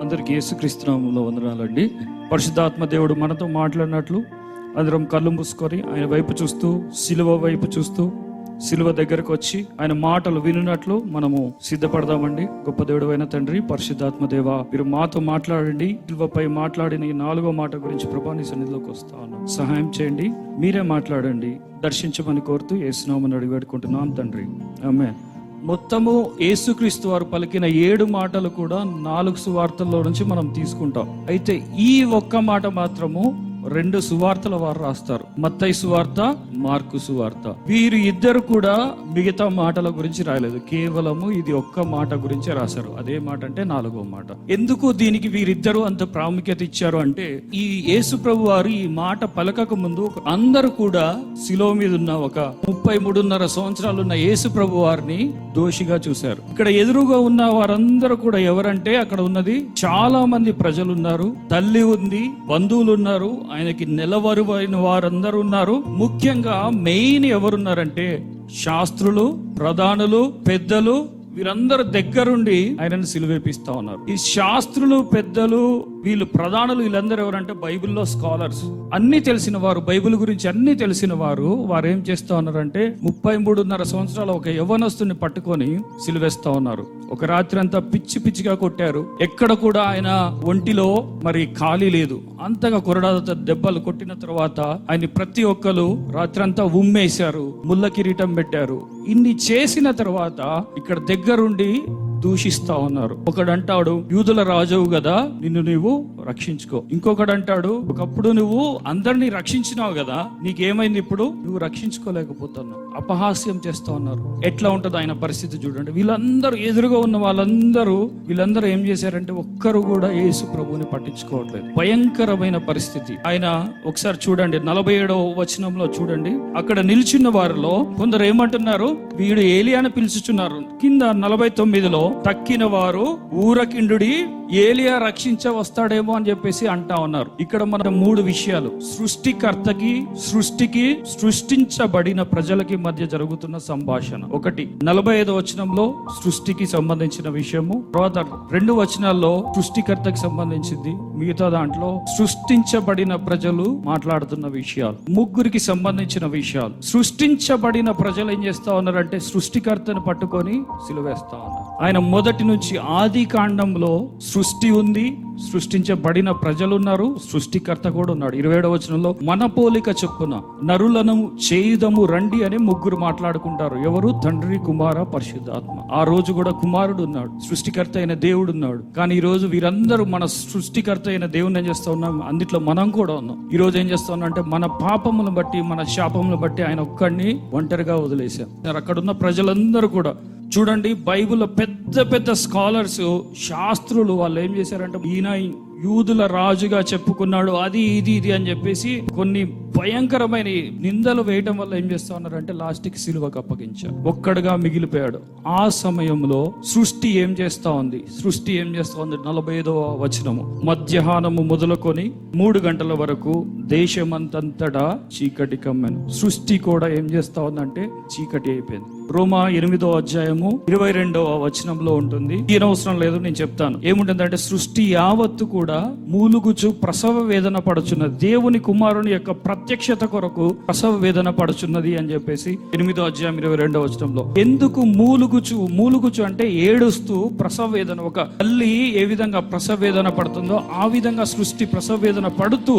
అందరికీ యేసుక్రీస్తు నామములో వందనాలండి. పరిశుద్ధాత్మ దేవుడు మనతో మాట్లాడినట్లు అందరం కళ్ళు మూసుకొని ఆయన వైపు చూస్తూ, సిలువ వైపు చూస్తూ, సిలువ దగ్గరకు వచ్చి ఆయన మాటలు వినున్నట్లు మనము సిద్ధపడదామండి. గొప్ప దేవుడు అయిన తండ్రి, పరిశుద్ధాత్మ దేవ, మీరు మాతో మాట్లాడండి. సిలువపై మాట్లాడిన ఈ 4వ మాట గురించి ప్రభా నీ సన్నిధిలోకి వస్తాను, సహాయం చేయండి, మీరే మాట్లాడండి, దర్శించమని కోరుతూ యేసు నామమున అడిగి వేడుకుంటున్నాం తండ్రి, ఆమేన్. మొత్తము యేసుక్రీస్తు వారు పలికిన 7 మాటలు కూడా 4 సువార్తల్లో నుంచి మనం తీసుకుంటాం. అయితే ఈ ఒక్క మాట మాత్రము 2 సువార్తల వారు రాస్తారు, మత్తయి సువార్త, మార్కు సువార్త. వీరు ఇద్దరు కూడా మిగతా మాటల గురించి రాయలేదు, కేవలము ఇది ఒక్క మాట గురించే రాశారు. అదే మాట అంటే 4వ మాట. ఎందుకు దీనికి వీరిద్దరూ అంత ప్రాముఖ్యత ఇచ్చారు అంటే, ఈ యేసు ప్రభు వారు ఈ మాట పలకక ముందు అందరూ కూడా శిలువ మీద ఉన్న ఒక 33.5 సంవత్సరాలు ఉన్న యేసు ప్రభు వారిని దోషిగా చూశారు. ఇక్కడ ఎదురుగా ఉన్న వారందరూ కూడా ఎవరంటే, అక్కడ ఉన్నది చాలా మంది ప్రజలు ఉన్నారు, తల్లి ఉంది, బంధువులు ఉన్నారు, ఆయనకి నెలవరువైన వారందరూ ఉన్నారు. ముఖ్యంగా మెయిన్ ఎవరున్నారంటే శాస్త్రులు, ప్రధానులు, పెద్దలు, వీరందరూ దగ్గరుండి ఆయనను సిలువేపిస్తా ఉన్నారు. ఈ శాస్త్రులు, పెద్దలు, వీళ్ళు ప్రధానులు, వీళ్ళందరూ ఎవరంటే బైబిల్లో స్కాలర్స్, అన్ని తెలిసిన వారు, బైబిల్ గురించి అన్ని తెలిసిన వారు. వారు ఏం చేస్తా ఉన్నారంటే 33.5 సంవత్సరాల ఒక యవ్వనస్తుని పట్టుకొని సిలువేస్తా ఉన్నారు. ఒక రాత్రి అంతా పిచ్చి పిచ్చిగా కొట్టారు. ఎక్కడ కూడా ఆయన ఒంటిలో మరి ఖాళీ లేదు, అంతగా కొరడాలతో దెబ్బలు కొట్టిన తర్వాత ఆయన ప్రతి ఒక్కరు రాత్రంతా ఉమ్మేశారు, ముళ్ళ కిరీటం పెట్టారు. ఇన్ని చేసిన తర్వాత ఇక్కడ దగ్గరుండి దూషిస్తా ఉన్నారు. ఒకడు అంటాడు, యూదుల రాజువు కదా, నిన్ను నీవు రక్షించుకో. ఇంకొకడు అంటాడు, ఒకప్పుడు నువ్వు అందరినీ రక్షించినావు కదా, నీకేమైంది ఇప్పుడు, నువ్వు రక్షించుకోలేకపోతున్నావు. అపహాస్యం చేస్తా ఉన్నారు. ఎట్లా ఉంటది ఆయన పరిస్థితి చూడండి. వీళ్ళందరూ ఎదురుగా ఉన్న వీళ్ళందరూ ఏం చేశారంటే ఒక్కరు కూడా యేసు ప్రభువుని పట్టించుకోవట్లేదు. భయంకరమైన పరిస్థితి. ఆయన ఒకసారి చూడండి 47వ వచనంలో చూడండి, అక్కడ నిల్చున్న వారిలో కొందరు ఏమంటున్నారు, వీడు ఏలియాను పిలుచుచున్నారు. కింద 49లో తక్కిన వారు ఊరకిండుడి ఏలియా రక్షించ వస్తాడేమో అని చెప్పేసి అంటా ఉన్నారు. ఇక్కడ మన 3 విషయాలు, సృష్టికర్తకి, సృష్టికి, సృష్టించబడిన ప్రజలకి మధ్య జరుగుతున్న సంభాషణ. ఒకటి 45వ వచనంలో సృష్టికి సంబంధించిన విషయము, తర్వాత 2 వచనాల్లో సృష్టికర్తకి సంబంధించింది, మిగతా దాంట్లో సృష్టించబడిన ప్రజలు మాట్లాడుతున్న విషయాలు, ముగ్గురికి సంబంధించిన విషయాలు. సృష్టించబడిన ప్రజలు ఏం చేస్తా ఉన్నారంటే సృష్టికర్తను పట్టుకొని సిలువేస్తా ఉన్నారు. ఆయన మొదటి నుంచి ఆది కాండంలో సృష్టి ఉంది, సృష్టించబడిన ప్రజలు ఉన్నారు, సృష్టికర్త కూడా ఉన్నాడు. 27వ వచనంలో మన పోలిక చొప్పున నరులను చేయుదము రండి అని ముగ్గురు మాట్లాడుకుంటారు. ఎవరు? తండ్రి, కుమార, పరిశుద్ధాత్మ. ఆ రోజు కూడా కుమారుడు ఉన్నాడు, సృష్టికర్త అయిన దేవుడు ఉన్నాడు. కానీ ఈ రోజు వీరందరూ మన సృష్టికర్త అయిన దేవుని ఏం చేస్తా ఉన్నాం, అందుట్లో మనం కూడా ఉన్నాం. ఈ రోజు ఏం చేస్తా ఉన్నాం అంటే మన పాపములను బట్టి, మన శాపములను బట్టి ఆయన ఒక్కడిని ఒంటరిగా వదిలేశాం. అక్కడున్న ప్రజలందరూ కూడా చూడండి, బైబిల్లో పెద్ద పెద్ద స్కాలర్స్, శాస్త్రులు, వాళ్ళు ఏం చేశారంటే ఈయన యూదుల రాజుగా చెప్పుకున్నాడు, అది ఇది అని చెప్పేసి కొన్ని భయంకరమైన నిందలు వేయటం వల్ల ఏం చేస్తా ఉన్నారంటే లాస్ట్కి సిలువకు అప్పగించారు. ఒక్కడుగా మిగిలిపోయాడు. ఆ సమయంలో సృష్టి ఏం చేస్తా ఉంది, 45వ వచనము, మధ్యాహ్నము మొదలుకొని 3 గంటల వరకు దేశమంతంతటా చీకటి కమ్మెను. సృష్టి కూడా ఏం చేస్తా ఉందంటే చీకటి అయిపోయింది. రోమా 8వ అధ్యాయము 22వ వచనంలో ఉంటుంది. అవసరం లేదు, నేను చెప్తాను. ఏముంటుందంటే సృష్టి యావత్తు కూడా మూలుగుచు ప్రసవ వేదన పడుచున్నది, దేవుని కుమారుని యొక్క ప్రత్యక్షత కొరకు ప్రసవ వేదన పడుచున్నది అని చెప్పేసి 8వ అధ్యాయం 22వ వచనంలో. ఎందుకు మూలుగుచు అంటే ఏడుస్తూ ప్రసవ వేదన. ఒక తల్లి ఏ విధంగా ప్రసవ వేదన పడుతుందో ఆ విధంగా సృష్టి ప్రసవ వేదన పడుతూ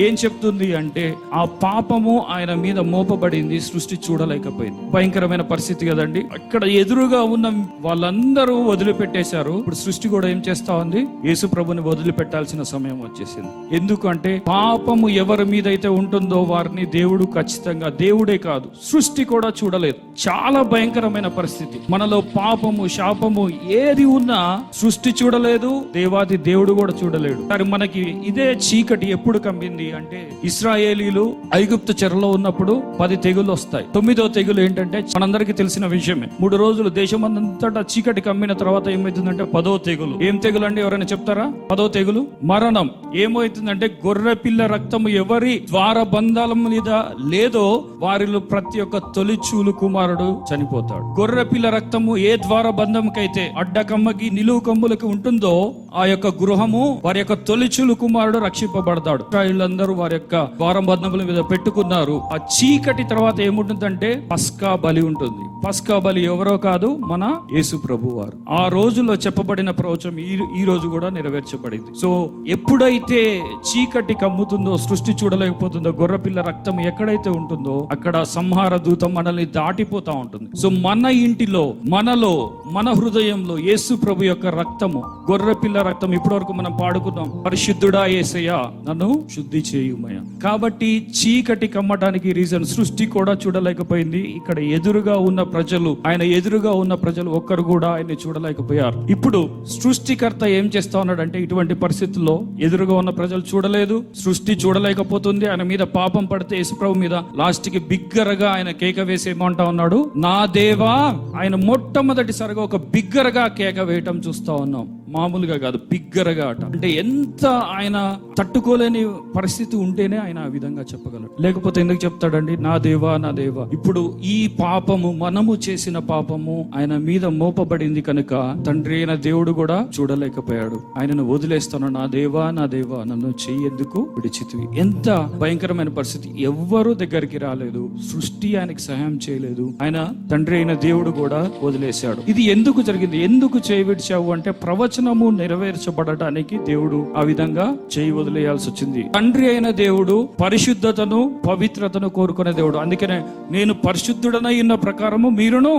ఏం చెప్తుంది అంటే ఆ పాపము ఆయన మీద మోపబడింది, సృష్టి చూడలేకపోయింది. భయంకరమైన పరిస్థితి కదండి. అక్కడ ఎదురుగా ఉన్న వాళ్ళందరూ వదిలిపెట్టేశారు. ఇప్పుడు సృష్టి కూడా ఏం చేస్తా ఉంది, యేసు ప్రభుని వదిలిపెట్టాల్సిన సమయం వచ్చేసింది. ఎందుకంటే పాపము ఎవరి మీద అయితే ఉంటుందో వారిని దేవుడు ఖచ్చితంగా, దేవుడే కాదు సృష్టి కూడా చూడలేదు. చాలా భయంకరమైన పరిస్థితి. మనలో పాపము, శాపము ఏది ఉన్నా సృష్టి చూడలేదు, దేవాది దేవుడు కూడా చూడలేడు. కానీ మనకి ఇదే చీకటి ఎప్పుడు కమ్మింది అంటే, ఇశ్రాయేలీలు ఐగుప్తు చెరలో ఉన్నప్పుడు 10 తెగులు వస్తాయి. 9వ తెగులు ఏంటంటే మనందరికీ తెలిసిన విషయమే. 3 రోజులు దేశమంతటా చీకటి కమ్మిన తర్వాత ఏమైతుందంటే 10వ తెగులు. ఏం తెగులు అండి? ఎవరైనా చెప్తారా? 10వ తెగులు మరణం. ఏమవుతుందంటే గొర్రె పిల్ల రక్తము ఎవరి ద్వారబంధాల మీద లేదో వారిలో ప్రతి ఒక్క తొలిచూలు కుమారుడు చనిపోతాడు. గొర్రె పిల్ల రక్తము ఏ ద్వారబంధంకైతే అడ్డకమ్మకి నిలువు కమ్ములకి ఉంటుందో ఆ యొక్క గృహము, వారి యొక్క తొలిచూలు కుమారుడు రక్షింపబడతాడు. వీళ్ళందరూ వారి యొక్క ద్వారబంధముల మీద పెట్టుకున్నారు. ఆ చీకటి తర్వాత ఏముంటుందంటే పస్కా బలి ఉంటుంది. పస్కా బలి ఎవరో కాదు, మన యేసు ప్రభు వారు. ఆ రోజులో చెప్పబడిన ప్రవచనం ఈ రోజు కూడా నెరవేర్చబడింది. సో ఎప్పుడైతే చీకటి కమ్ముతుందో, సృష్టి చూడలేకపోతుందో, గొర్రెపిల్ల రక్తం ఎక్కడైతే ఉంటుందో అక్కడ సంహార దూతం మనల్ని దాటిపోతా ఉంటుంది. సో మన ఇంటిలో, మనలో, మన హృదయంలో యేసు ప్రభు యొక్క రక్తము, గొర్రెపిల్ల రక్తం. ఇప్పటి వరకు మనం పాడుకున్నాం, పరిశుద్ధుడా యేసయ్యా నన్ను శుద్ధి చేయుమయ్యా. కాబట్టి చీకటి కమ్మటానికి రీజన్ సృష్టి కూడా చూడలేకపోయింది. ఇక్కడ ఎదురుగా ఉన్న ప్రజలు, ఆయన ఎదురుగా ఉన్న ప్రజలు ఒక్కరు కూడా ఆయన్ని చూడలేకపోయారు. ఇప్పుడు సృష్టికర్త ఏం చేస్తా ఉన్నాడంటే, ఇటువంటి పరిస్థితుల్లో ఎదురుగా ఉన్న ప్రజలు చూడలేదు, సృష్టి చూడలేకపోతుంది. ఆయన మీద పాపం పడితే యేసుప్రభు మీద లాస్ట్ కి బిగ్గరగా ఆయన కేక వేసి ఏమంటా ఉన్నాడు, నా దేవా. ఆయన మొట్టమొదటిసారిగా ఒక బిగ్గరగా కేక వేయటం చూస్తా ఉన్నాం. మామూలుగా కాదు, బిగ్గరగా అట. అంటే ఎంత ఆయన తట్టుకోలేని పరిస్థితి ఉంటేనే ఆయన ఆ విధంగా చెప్పగలడు. లేకపోతే ఎందుకు చెప్తాడండి, నా దేవా నా దేవా. ఇప్పుడు ఈ పాపము, మనము చేసిన పాపము ఆయన మీద మోపబడింది కనుక తండ్రి అయిన దేవుడు కూడా చూడలేకపోయాడు. ఆయనను వదిలేస్తాను, నా దేవా నా దేవా నన్ను చెయ్యేందుకు విడిచితివి. ఎంత భయంకరమైన పరిస్థితి. ఎవ్వరూ దగ్గరికి రాలేదు, సృష్టి ఆయనకి సహాయం చేయలేదు. ఆయన తండ్రి అయిన దేవుడు కూడా వదిలేశాడు. ఇది ఎందుకు జరిగింది? ఎందుకు చేయి విడిచావు అంటే, ప్రవచనము నెరవేర్చబడటానికి దేవుడు ఆ విధంగా చేయి వదిలేయాల్సి వచ్చింది. తండ్రి అయిన దేవుడు పరిశుద్ధతను, పవిత్రతను కోరుకునే దేవుడు. అందుకనే నేను పరిశుద్ధుడనై ఉన్న ప్రకారము మీరును.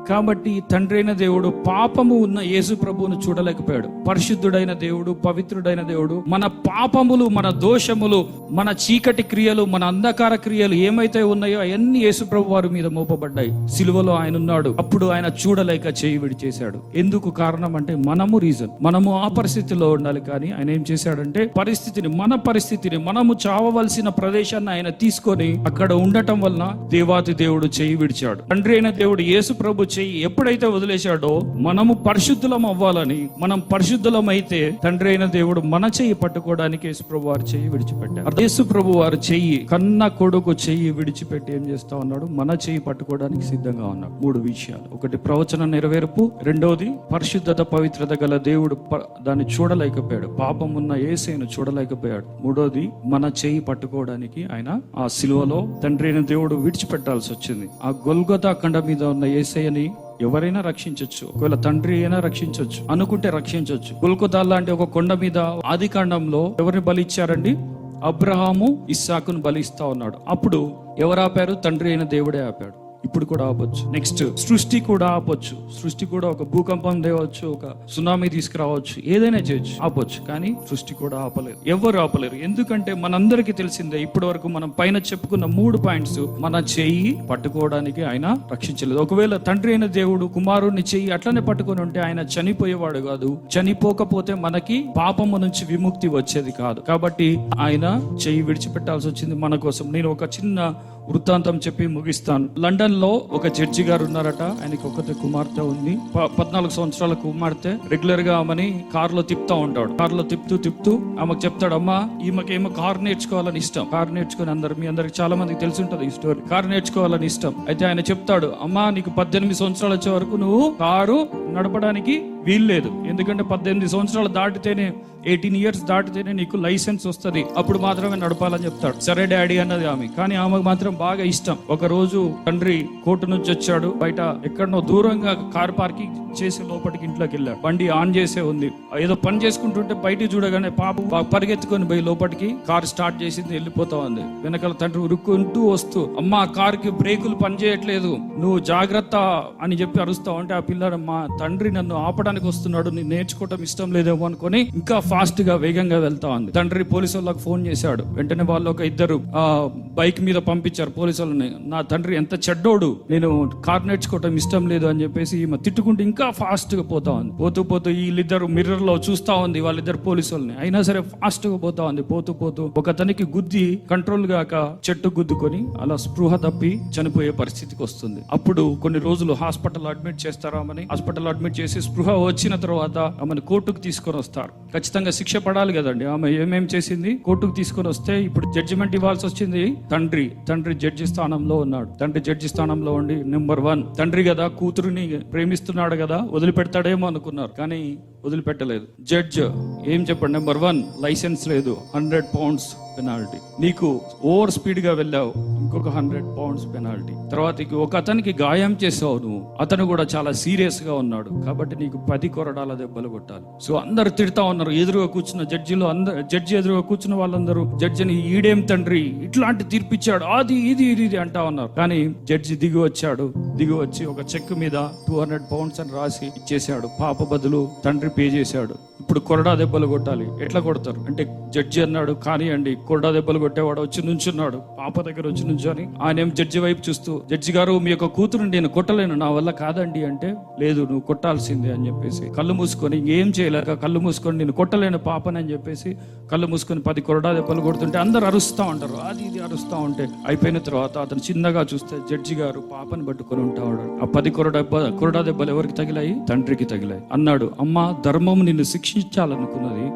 కాబట్టి తండ్రి అయిన దేవుడు పాపము ఉన్న యేసు ప్రభువును చూడలేకపోయాడు. పరిశుద్ధుడైన దేవుడు, పవిత్రుడైన దేవుడు, మన పాపములు, మన దోషములు, మన చీకటి క్రియలు, మన అంధకార క్రియలు ఏమైతే ఉన్నాయో అవన్నీ యేసు ప్రభు వారి మీద మోపబడ్డాయి. సిలువలో ఆయన ఉన్నాడు. అప్పుడు ఆయన చూడలేక చేయి విడిచేశాడు. ఎందుకు కారణం అంటే మనము రీజన్. మనము ఆ పరిస్థితిలో ఉండాలి. కానీ ఆయన ఏం చేశాడంటే, మన పరిస్థితిని మనము చావవలసిన ప్రదేశాన్ని ఆయన తీసుకొని అక్కడ ఉండటం వలన దేవాతి దేవుడు చేయి విడిచాడు. తండ్రి అయిన దేవుడు యేసు ప్రభు చెయ్యి ఎప్పుడైతే వదిలేశాడో, మనము పరిశుద్ధులం అవ్వాలని, మనం పరిశుద్ధులం అయితే తండ్రి అయిన దేవుడు మన చెయ్యి పట్టుకోవడానికి యేసు ప్రభు వారి చెయ్యి విడిచిపెట్టారు. యేసు ప్రభు వారి చెయ్యి, కన్న కొడుకు చెయ్యి విడిచిపెట్టి ఏం చేస్తా ఉన్నాడు, మన చెయ్యి పట్టుకోవడానికి సిద్ధంగా ఉన్నాడు. 3 విషయాలు. ఒకటి ప్రవచన నెరవేర్పు, రెండోది పరిశుద్ధత, పవిత్రత గల దేవుడు దాన్ని చూడలేకపోయాడు, పాపం ఉన్న యేసును చూడలేకపోయాడు. మూడోది మన చెయ్యి పట్టుకోవడానికి ఆయన ఆ సిలువలో తండ్రి అయిన దేవుడు విడిచిపెట్టాల్సి వచ్చింది. ఆ గొల్గొతా కొండ మీద ఉన్న యేసయ్యని ఎవరైనా రక్షించవచ్చు. ఒకవేళ తండ్రి అయినా రక్షించవచ్చు, అనుకుంటే రక్షించవచ్చు. గొల్గొతా లాంటి ఒక కొండ మీద ఆది కాండంలో ఎవరిని బలి ఇచ్చారండి? అబ్రహాము ఇస్సాకును బలి ఇస్తా ఉన్నాడు. అప్పుడు ఎవరు ఆపారు? తండ్రి అయిన దేవుడే ఆపాడు. ఇప్పుడు కూడా ఆపొచ్చు. నెక్స్ట్ సృష్టి కూడా ఆపొచ్చు. సృష్టి కూడా ఒక భూకంపం తేవచ్చు, ఒక సునామీ తీసుకురావచ్చు, ఏదైనా చేయొచ్చు, ఆపొచ్చు. కానీ సృష్టి కూడా ఆపలేరు, ఎవరు ఆపలేరు. ఎందుకంటే మనందరికీ తెలిసిందే, ఇప్పటి వరకు మనం పైన చెప్పుకున్న 3 పాయింట్స్ మన చెయ్యి పట్టుకోవడానికి ఆయన రక్షించలేదు. ఒకవేళ తండ్రి అయిన దేవుడు కుమారుడిని చెయ్యి అట్లనే పట్టుకొని ఉంటే ఆయన చనిపోయేవాడు కాదు. చనిపోకపోతే మనకి పాపము నుంచి విముక్తి వచ్చేది కాదు. కాబట్టి ఆయన చెయ్యి విడిచిపెట్టాల్సి వచ్చింది మన కోసం. నేను ఒక చిన్న వృత్తాంతం చెప్పి ముగిస్తాను. లండన్ లో ఒక జడ్జి గారు ఉన్నారట. ఆయనకి ఒకతే కుమార్తె ఉంది. 14 సంవత్సరాల కుమార్తె. రెగ్యులర్ గా ఆమెని కారులో తిప్పుతా ఉంటాడు. కారులో తిప్పుతూ ఆమెకు చెప్తాడు, అమ్మా ఈమెకేమో కారు నేర్చుకోవాలని ఇష్టం. కారు నేర్చుకుని మీ అందరికి చాలా మందికి తెలిసి ఉంటది ఈ స్టోరీ. కారు నేర్చుకోవాలని ఇష్టం. అయితే ఆయన చెప్తాడు, అమ్మా నీకు 18 సంవత్సరాలు వచ్చే వరకు నువ్వు కారు నడపడానికి వీల్లేదు. ఎందుకంటే 18 సంవత్సరాలు దాటితేనే, 18 ఇయర్స్ దాటితేనే నీకు లైసెన్స్ వస్తుంది, అప్పుడు మాత్రమే నడపాలని చెప్తాడు. సరే డాడీ అన్నది ఆమె. కానీ ఆమెకు మాత్రం బాగా ఇష్టం. ఒక రోజు తండ్రి కోర్టు నుంచి వచ్చాడు. బయట ఎక్కడనో దూరంగా కార్ పార్కింగ్ చేసి లోపలికి ఇంట్లోకి వెళ్ళాడు. బండి ఆన్ చేసే ఉంది. ఏదో పని చేసుకుంటుంటే బయటికి చూడగానే పాప పరిగెత్తుకొని పోయి లోపలికి కార్ స్టార్ట్ చేసింది, వెళ్ళిపోతా ఉంది. వెనకాల తండ్రి ఉరుక్కుంటూ వస్తూ, అమ్మా కార్కి బ్రేకులు పని చేయట్లేదు, నువ్వు జాగ్రత్త అని చెప్పి అరుస్తావు. అంటే ఆ పిల్లాడు, మా తండ్రి నన్ను ఆపడానికి వస్తున్నాడు, నేను నేర్చుకోవటం ఇష్టం లేదేమో అనుకుని ఇంకా ఫాస్ట్ గా వేగంగా వెళ్తా ఉంది. తండ్రి పోలీసు వాళ్ళకి ఫోన్ చేశాడు. వెంటనే వాళ్ళు ఒక 2 బైక్ మీద పంపించారు పోలీసు వాళ్ళని. నా తండ్రి ఎంత చెడ్డోడు, నేను కార్ నేర్చుకోవటం ఇష్టం లేదు అని చెప్పేసి ఈమె తిట్టుకుంటూ ఇంకా ఇంకా ఫాస్ట్ గా పోతా ఉంది. పోతూ పోతూ వీళ్ళిద్దరు మిర్రర్ లో చూస్తా ఉంది వాళ్ళిద్దరు పోలీసు వాళ్ళని. అయినా సరే ఫాస్ట్ గా పోతా ఉంది. పోతూ పోతూ ఒక అతనికి గుద్ది కంట్రోల్ గాక చెట్టు గుద్దుకొని అలా స్పృహ తప్పి చనిపోయే పరిస్థితికి వస్తుంది. అప్పుడు కొన్ని రోజులు హాస్పిటల్ అడ్మిట్ చేస్తారా ఆమెని. హాస్పిటల్ అడ్మిట్ చేసి స్పృహ వచ్చిన తర్వాత ఆమెను కోర్టుకు తీసుకొని వస్తారు. ఖచ్చితంగా శిక్ష పడాలి కదండి. ఆమె ఏమేం చేసింది కోర్టుకు తీసుకొని వస్తే ఇప్పుడు జడ్జిమెంట్ ఇవ్వాల్సి వచ్చింది. తండ్రి జడ్జి స్థానంలో ఉన్నాడు. తండ్రి జడ్జి స్థానంలో ఉండి నెంబర్ 1 తండ్రి కదా, కూతురుని ప్రేమిస్తున్నాడు కదా, వదిలిపెడతాడేమో అనుకున్నారు. కానీ వదిలిపెట్టలేదు. జడ్జ్ ఏం చెప్పండి, నెంబర్ 1 లైసెన్స్ లేదు, 100 పౌండ్స్ పెనాల్టీ. నీకు ఓవర్ స్పీడ్ గా వెళ్ళావు, ఇంకొక 100 పౌండ్స్ పెనాల్టీ. తర్వాత ఒక అతనికి గాయం చేసావు నువ్వు, అతను కూడా చాలా సీరియస్ గా ఉన్నాడు కాబట్టి నీకు 10 కొరడాల దెబ్బలు కొట్టాలి. సో అందరు తిడతా ఉన్నారు. ఎదురుగా కూర్చున్న జడ్జి ఎదురుగా కూర్చున్న వాళ్ళందరూ జడ్జిని ఈడేం తండ్రి ఇట్లాంటి తీర్పిచ్చాడు, అది ఇది అంటా ఉన్నారు. కానీ జడ్జి దిగి వచ్చి ఒక చెక్ మీద 200 పౌండ్స్ అని రాసి ఇచ్చేసాడు. పాప బదులు తండ్రి పే చేశాడు. ఇప్పుడు కొరడా దెబ్బలు కొట్టాలి. ఎట్లా కొడతారు అంటే జడ్జి అన్నాడు కానివ్వండి. కొరడా దెబ్బలు కొట్టేవాడు వచ్చి నుంచున్నాడు. పాప దగ్గర వచ్చి నుంచొని ఆయన ఏం జడ్జి వైపు చూస్తూ, జడ్జి గారు మీ యొక్క కూతురు నేను కొట్టలేను, నా వల్ల కాదండి అంటే, లేదు నువ్వు కొట్టాల్సిందే అని చెప్పేసి కళ్ళు మూసుకొని ఏం చేయలేక కళ్ళు మూసుకొని నేను కొట్టలేను పాపని అని చెప్పేసి కళ్ళు మూసుకొని 10 కొరడా దెబ్బలు కొడుతుంటే అందరు అరుస్తా ఉంటారు. అది ఇది అరుస్తా ఉంటే అయిపోయిన తర్వాత అతను చిన్నగా చూస్తే జడ్జి గారు పాపని పట్టుకొని ఉంటాడు. ఆ 10 కొరడా దెబ్బలు ఎవరికి తగిలాయి? తండ్రికి తగిలాయి. అన్నాడు, అమ్మా ధర్మం నిన్ను శిక్షించాలనుకున్నది,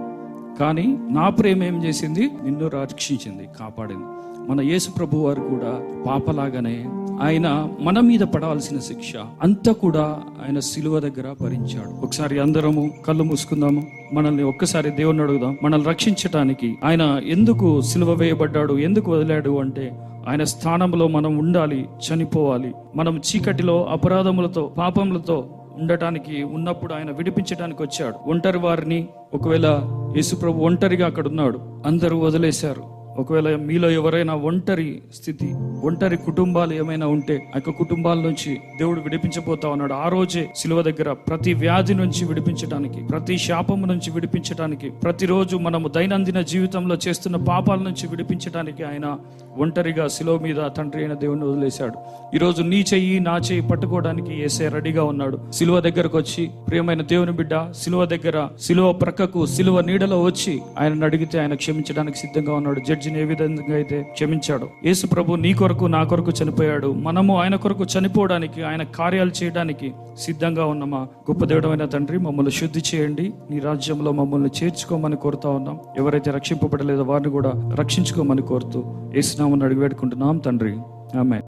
కానీ నా ప్రేమ ఏం చేసింది? నిన్ను రక్షించింది, కాపాడింది. మన యేసు ప్రభు వారు కూడా పాపలాగానే ఆయన మన మీద పడాల్సిన శిక్ష అంతా కూడా ఆయన సిలువ దగ్గర భరించాడు. ఒకసారి అందరము కళ్ళు మూసుకుందాము. మనల్ని ఒక్కసారి దేవుణ్ణి అడుగుదాం. మనల్ని రక్షించటానికి ఆయన ఎందుకు సిలువ వేయబడ్డాడు, ఎందుకు వదిలాడు అంటే ఆయన స్థానంలో మనం ఉండాలి, చనిపోవాలి. మనం చీకటిలో అపరాధములతో పాపములతో ఉండటానికి ఉన్నప్పుడు ఆయన విడిపించడానికి వచ్చాడు. ఒంటరి వారిని, ఒకవేళ యేసుప్రభు ఒంటరిగా అక్కడ ఉన్నాడు, అందరూ వదిలేశారు. ఒకవేళ మీలో ఎవరైనా ఒంటరి కుటుంబాలు ఏమైనా ఉంటే ఆ యొక్క కుటుంబాల నుంచి దేవుడు విడిపించబోతా ఉన్నాడు. ఆ రోజే శిలువ దగ్గర ప్రతి వ్యాధి నుంచి విడిపించడానికి, ప్రతి శాపము నుంచి విడిపించడానికి, ప్రతిరోజు మనము దైనందిన జీవితంలో చేస్తున్న పాపాల నుంచి విడిపించడానికి ఆయన ఒంటరిగా శిలువ మీద తండ్రి అయిన దేవుని వదిలేశాడు. ఈరోజు నీ చెయ్యి నా చెయ్యి పట్టుకోవడానికి యేసే రెడీగా ఉన్నాడు. శిలువ దగ్గరకు వచ్చి, ప్రియమైన దేవుని బిడ్డ శిలువ దగ్గర, శిలువ ప్రక్కకు, శిలువ నీడలో వచ్చి ఆయనను అడిగితే ఆయన క్షమించడానికి సిద్ధంగా ఉన్నాడు. జడ్జిని ఏ విధంగా అయితే క్షమించాడు. యేసు ప్రభు నీ కొరకు నా కొరకు చనిపోయాడు. మనము ఆయన కొరకు చనిపోవడానికి, ఆయన కార్యాలు చేయడానికి సిద్ధంగా ఉన్నామా? గొప్ప దేవుడైన తండ్రి, మమ్మల్ని శుద్ధి చేయండి, నీ రాజ్యంలో మమ్మల్ని చేర్చుకోమని కోరుతా ఉన్నాం. ఎవరైతే రక్షింపబడలేదో వారిని కూడా రక్షించుకోమని కోరుతూ యేసు నామమున అడిగి వేడుకుంటున్నాం తండ్రి, ఆమేన్.